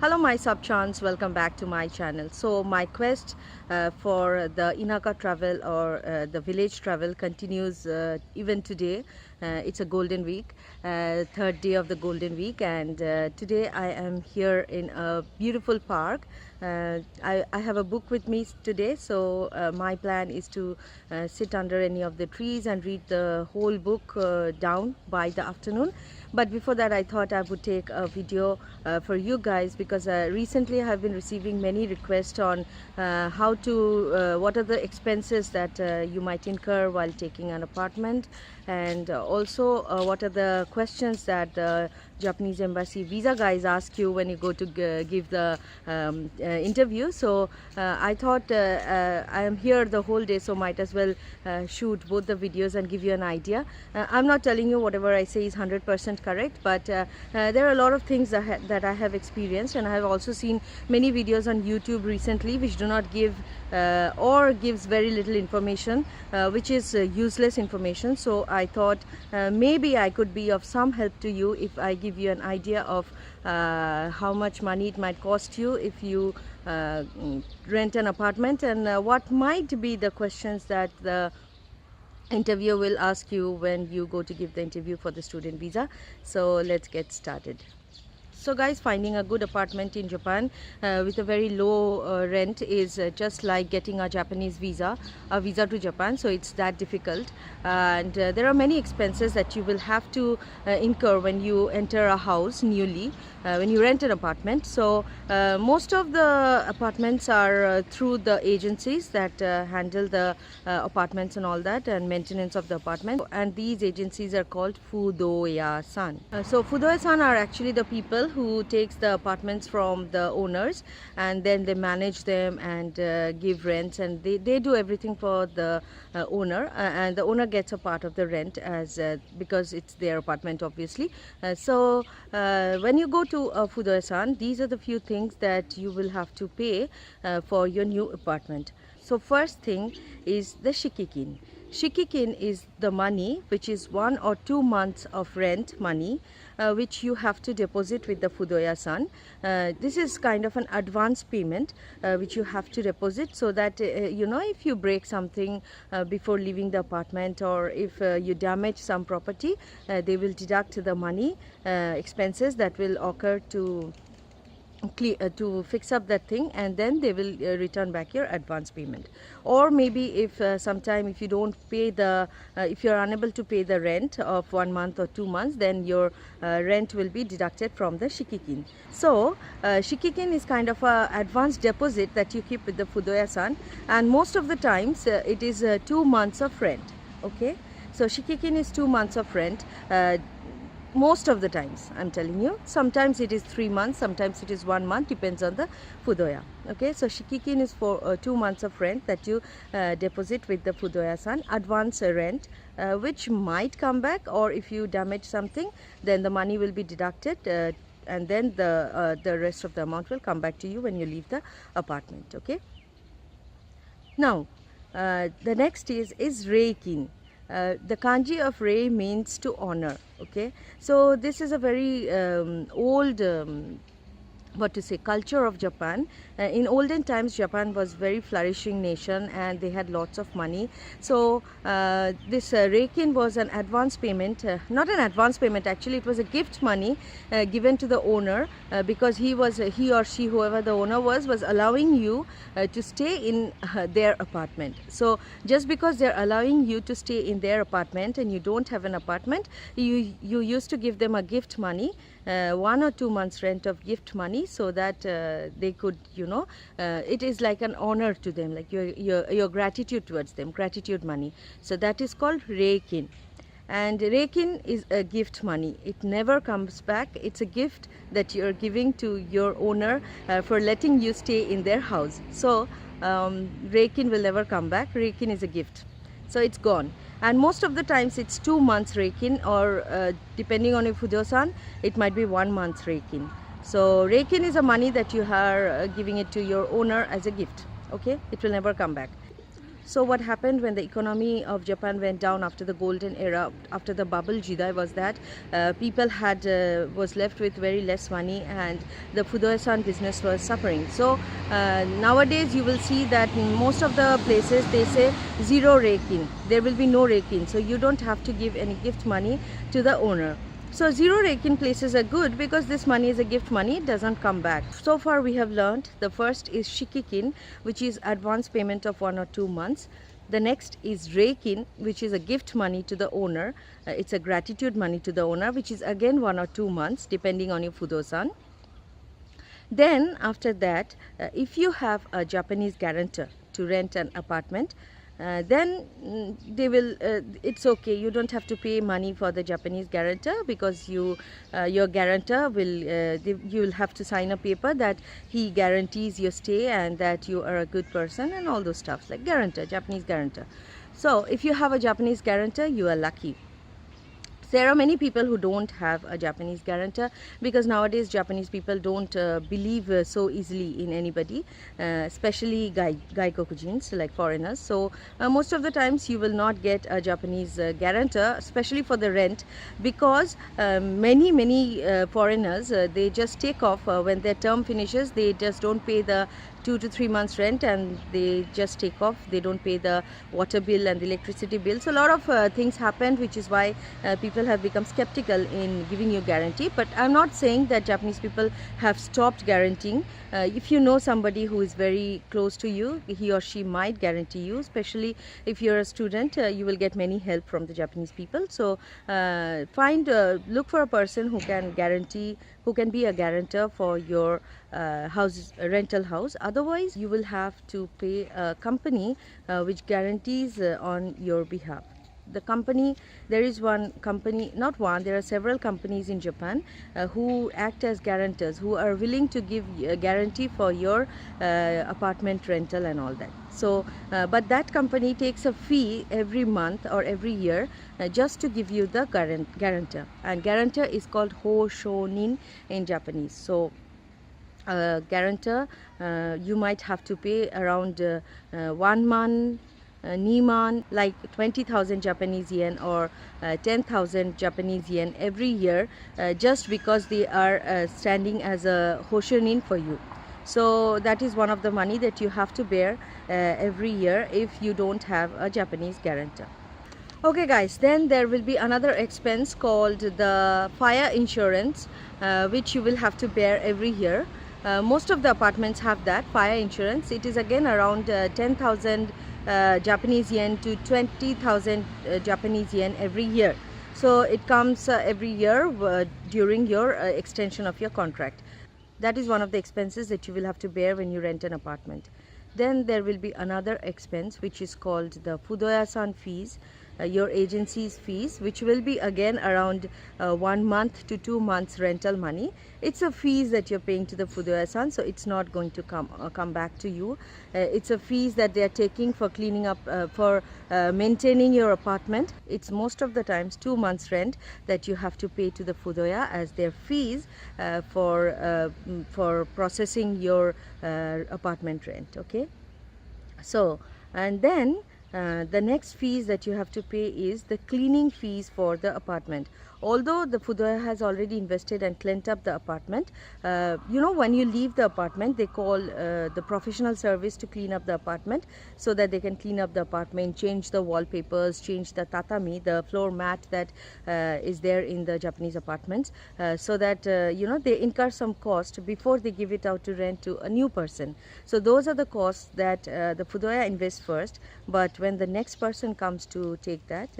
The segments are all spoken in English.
Hello my subchans, welcome back to my channel. So my quest for the Inaka travel or the village travel continues even today. It's a golden week, third day of the golden week, and today I am here in a beautiful park. I have a book with me today, so my plan is to sit under any of the trees and read the whole book down by the afternoon. But before that, I thought I would take a video for you guys, because recently I have been receiving many requests on what are the expenses that you might incur while taking an apartment, and also what are the questions that the Japanese embassy visa guys ask you when you go to give the interview. So I thought I am here the whole day, so might as well shoot both the videos and give you an idea. I'm not telling you whatever I say is 100% correct, but there are a lot of things that I have experienced, and I have also seen many videos on YouTube recently which do not give or gives very little information, which is useless information. So I thought maybe I could be of some help to you if I give you an idea of how much money it might cost you if you rent an apartment, and what might be the questions that the interviewer will ask you when you go to give the interview for the student visa. So let's get started. So guys, finding a good apartment in Japan with a very low rent is just like getting a Japanese visa, a visa to Japan. So it's that difficult, and there are many expenses that you will have to incur when you enter a house newly, when you rent an apartment. So most of the apartments are through the agencies that handle the apartments and all that, and maintenance of the apartment, and these agencies are called Fudoya-san. So Fudoya-san are actually the people who takes the apartments from the owners, and then they manage them and give rents, and they do everything for the owner, and the owner gets a part of the rent as because it's their apartment, obviously. So when you go to Fudoya-san, these are the few things that you will have to pay for your new apartment. So first thing is the shikikin. Shikikin is the money which is 1 or 2 months of rent money which you have to deposit with the Fudoya-san. This is kind of an advance payment which you have to deposit, so that you know, if you break something before leaving the apartment, or if you damage some property, they will deduct the money expenses that will occur to fix up that thing, and then they will return back your advance payment. Or maybe if sometime if you don't pay the if you are unable to pay the rent of 1 month or 2 months, then your rent will be deducted from the shikikin. So shikikin is kind of a advance deposit that you keep with the Fudoya-san, and most of the times it is 2 months of rent. Okay, so shikikin is 2 months of rent. Most of the times, I'm telling you. Sometimes it is 3 months, sometimes it is 1 month, depends on the Fudoya. Okay, so shikikin is for 2 months of rent that you deposit with the Fudoya-san, advance rent, which might come back, or if you damage something, then the money will be deducted, and then the rest of the amount will come back to you when you leave the apartment. Okay, now the next is reikin. The kanji of rei means to honor. Okay, so this is a very old culture of Japan. In olden times, Japan was very flourishing nation, and they had lots of money. So this reikin was an advance payment, not an advance payment, actually it was a gift money given to the owner, because he or she, whoever the owner was allowing you to stay in their apartment. So just because they're allowing you to stay in their apartment and you don't have an apartment, you used to give them a gift money, 1 or 2 months rent of gift money, so that they could, you know, it is like an honor to them, like your gratitude towards them, gratitude money. So that is called reikin. And reikin is a gift money. It never comes back. It's a gift that you're giving to your owner for letting you stay in their house. So reikin will never come back. Reikin is a gift, so it's gone. And most of the times it's 2 months reikin, or depending on your Fudoya-san, it might be 1 month reikin. So reikin is a money that you are giving it to your owner as a gift. Okay, it will never come back. So what happened when the economy of Japan went down after the golden era, after the bubble jidai, was that people was left with very less money, and the Fudoya-san business was suffering. So nowadays you will see that in most of the places they say zero rake-in. There will be no rake-in, so you don't have to give any gift money to the owner. So zero rake-in places are good because this money is a gift money, it doesn't come back. So far we have learned the first is shikikin, which is advance payment of 1 or 2 months. The next is rake-in, which is a gift money to the owner. It's a gratitude money to the owner, which is again 1 or 2 months depending on your Fudo-san. Then after that, if you have a Japanese guarantor to rent an apartment, then they will it's okay, you don't have to pay money for the Japanese guarantor, because your guarantor will you will have to sign a paper that he guarantees your stay and that you are a good person and all those stuff, like guarantor, Japanese guarantor. So if you have a Japanese guarantor, you are lucky. There are many people who don't have a Japanese guarantor, because nowadays Japanese people don't believe so easily in anybody, especially gaikokujins, like foreigners. So most of the times you will not get a Japanese guarantor, especially for the rent, because many foreigners, they just take off when their term finishes. They just don't pay the 2 to 3 months rent and they just take off. They don't pay the water bill and the electricity bill. So a lot of things happened, which is why people have become skeptical in giving you guarantee. But I'm not saying that Japanese people have stopped guaranteeing. If you know somebody who is very close to you, he or she might guarantee you. Especially if you're a student, you will get many help from the Japanese people. So look for a person who can guarantee, who can be a guarantor for your rental house. Otherwise you will have to pay a company which guarantees on your behalf. The company, there is one company, not one, there are several companies in Japan who act as guarantors, who are willing to give a guarantee for your apartment rental and all that. So but that company takes a fee every month or every year just to give you the guarantor, and guarantor is called ho shonin in Japanese. So guarantor, you might have to pay around 1 month, Niman, like 20,000 Japanese yen or 10,000 Japanese yen every year, just because they are standing as a hoshonin for you. So that is one of the money that you have to bear every year if you don't have a Japanese guarantor. Okay guys, then there will be another expense called the fire insurance, which you will have to bear every year. Most of the apartments have that fire insurance. It is again around 10,000 Japanese yen to 20,000 Japanese yen every year. So it comes every year during your extension of your contract. That is one of the expenses that you will have to bear when you rent an apartment. Then there will be another expense which is called the Fudoya-san fees, your agency's fees, which will be again around 1 month to 2 months rental money. It's a fees that you're paying to the Fudoya-san, so it's not going to come back to you. It's a fees that they are taking for cleaning up, for maintaining your apartment. It's most of the times 2 months rent that you have to pay to the Fudoya as their fees for processing your apartment rent. Okay, so and then the next fees that you have to pay is the cleaning fees for the apartment. Although the Fudoya has already invested and cleaned up the apartment, you know, when you leave the apartment, they call the professional service to clean up the apartment, so that they can clean up the apartment, change the wallpapers, change the tatami, the floor mat that is there in the Japanese apartments, so that you know, they incur some cost before they give it out to rent to a new person. So those are the costs that the Fudoya invests first, but when the next person comes to take that,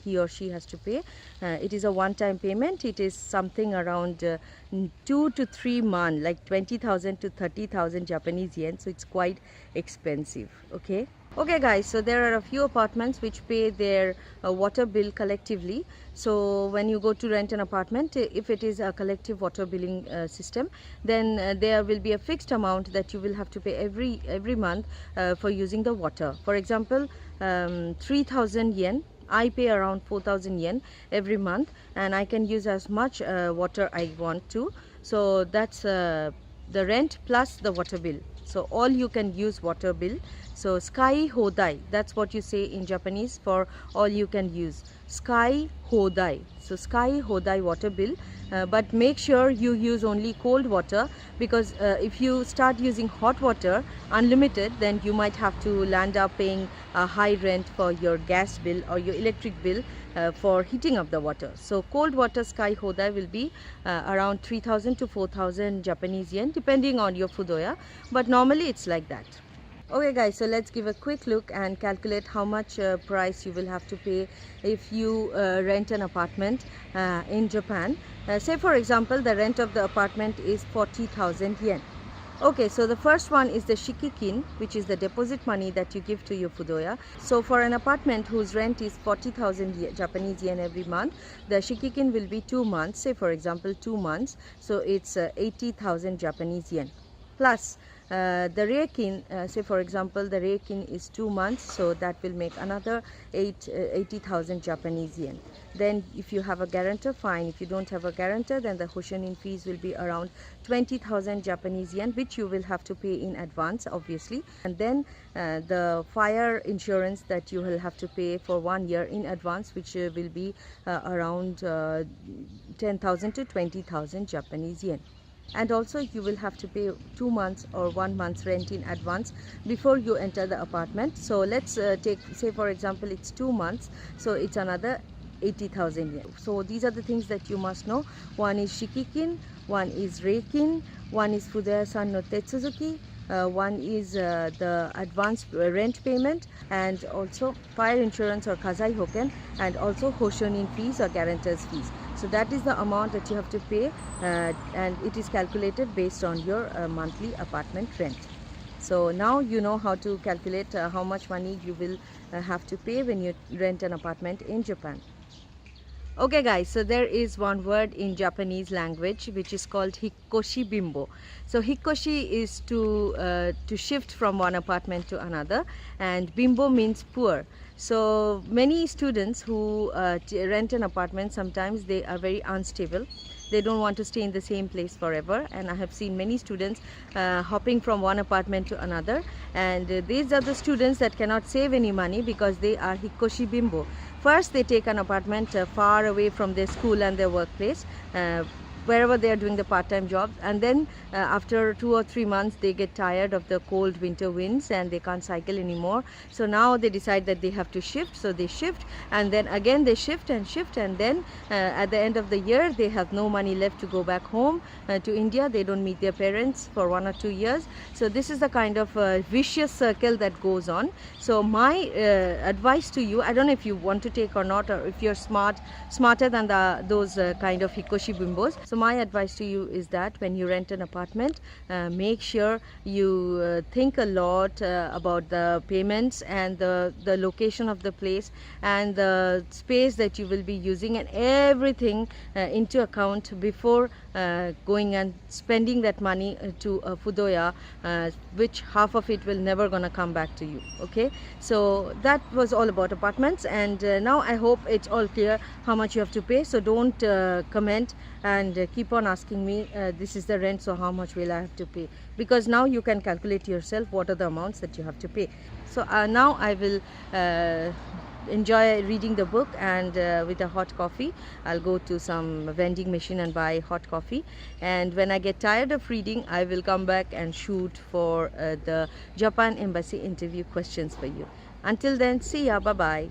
he or she has to pay. It is a one-time payment. It is something around 2 to 3 months, like 20,000 to 30,000 Japanese yen. So it's quite expensive. Okay guys, so there are a few apartments which pay their water bill collectively. So when you go to rent an apartment, if it is a collective water billing system, then there will be a fixed amount that you will have to pay every month for using the water. For example, 3,000 yen, I pay around 4,000 yen every month, and I can use as much water I want to. So that's the rent plus the water bill. So all you can use water bill. So sky hodai, that's what you say in Japanese for all you can use. Sky hodai. So sky hodai water bill. But make sure you use only cold water, because if you start using hot water unlimited, then you might have to land up paying a high rent for your gas bill or your electric bill for heating up the water. So cold water sky hodai will be around 3,000 to 4,000 Japanese yen depending on your fudoya, but normally it's like that. Okay guys, so let's give a quick look and calculate how much price you will have to pay if you rent an apartment in Japan. Say for example, the rent of the apartment is 40,000 yen. Okay, so the first one is the shikikin, which is the deposit money that you give to your fudoya. So for an apartment whose rent is 40,000 Japanese yen every month, the shikikin will be 2 months. Say for example 2 months, so it's 80,000 Japanese yen. Plus the reikin, say for example the reikin is 2 months, so that will make another 80,000 Japanese yen. Then if you have a guarantor, fine. If you don't have a guarantor, then the hoshonin fees will be around 20,000 Japanese yen, which you will have to pay in advance obviously. And then the fire insurance that you will have to pay for 1 year in advance, which will be around 10,000 to 20,000 Japanese yen. And also you will have to pay 2 months or 1 month's rent in advance before you enter the apartment. So let's take, say for example it's 2 months, so it's another 80,000 yen. So these are the things that you must know. One is shikikin, one is reikin, one is fudoya-san no tetsuzuki, one is the advance rent payment, and also fire insurance or kazai hoken, and also hoshonin fees or guarantors fees. So that is the amount that you have to pay, and it is calculated based on your monthly apartment rent. So now you know how to calculate how much money you will have to pay when you rent an apartment in Japan. Okay guys, so there is one word in Japanese language which is called hikkoshi bimbo. So hikkoshi is to shift from one apartment to another, and bimbo means poor. So many students who rent an apartment, sometimes they are very unstable. They don't want to stay in the same place forever, and I have seen many students hopping from one apartment to another, and these are the students that cannot save any money because they are hikkoshi bimbo. First they take an apartment far away from their school and their workplace, wherever they are doing the part-time jobs, and then after 2 or 3 months they get tired of the cold winter winds and they can't cycle anymore. So now they decide that they have to shift, so they shift, and then again they shift, and then at the end of the year they have no money left to go back home to India. They don't meet their parents for 1 or 2 years. So this is the kind of vicious circle that goes on. So my advice to you, I don't know if you want to take or not, or if you're smarter than those kind of hikoshi bimbos. So my advice to you is that when you rent an apartment, make sure you think a lot about the payments and the location of the place and the space that you will be using, and everything into account before going and spending that money to a fudoya, which half of it will never gonna come back to you. Okay, so that was all about apartments, and now I hope it's all clear how much you have to pay. So don't comment and keep on asking me this is the rent, so how much will I have to pay, because now you can calculate yourself what are the amounts that you have to pay. So now I will enjoy reading the book, and with a hot coffee I'll go to some vending machine and buy hot coffee, and when I get tired of reading I will come back and shoot for the Japan Embassy interview questions for you. Until then, see ya, bye bye.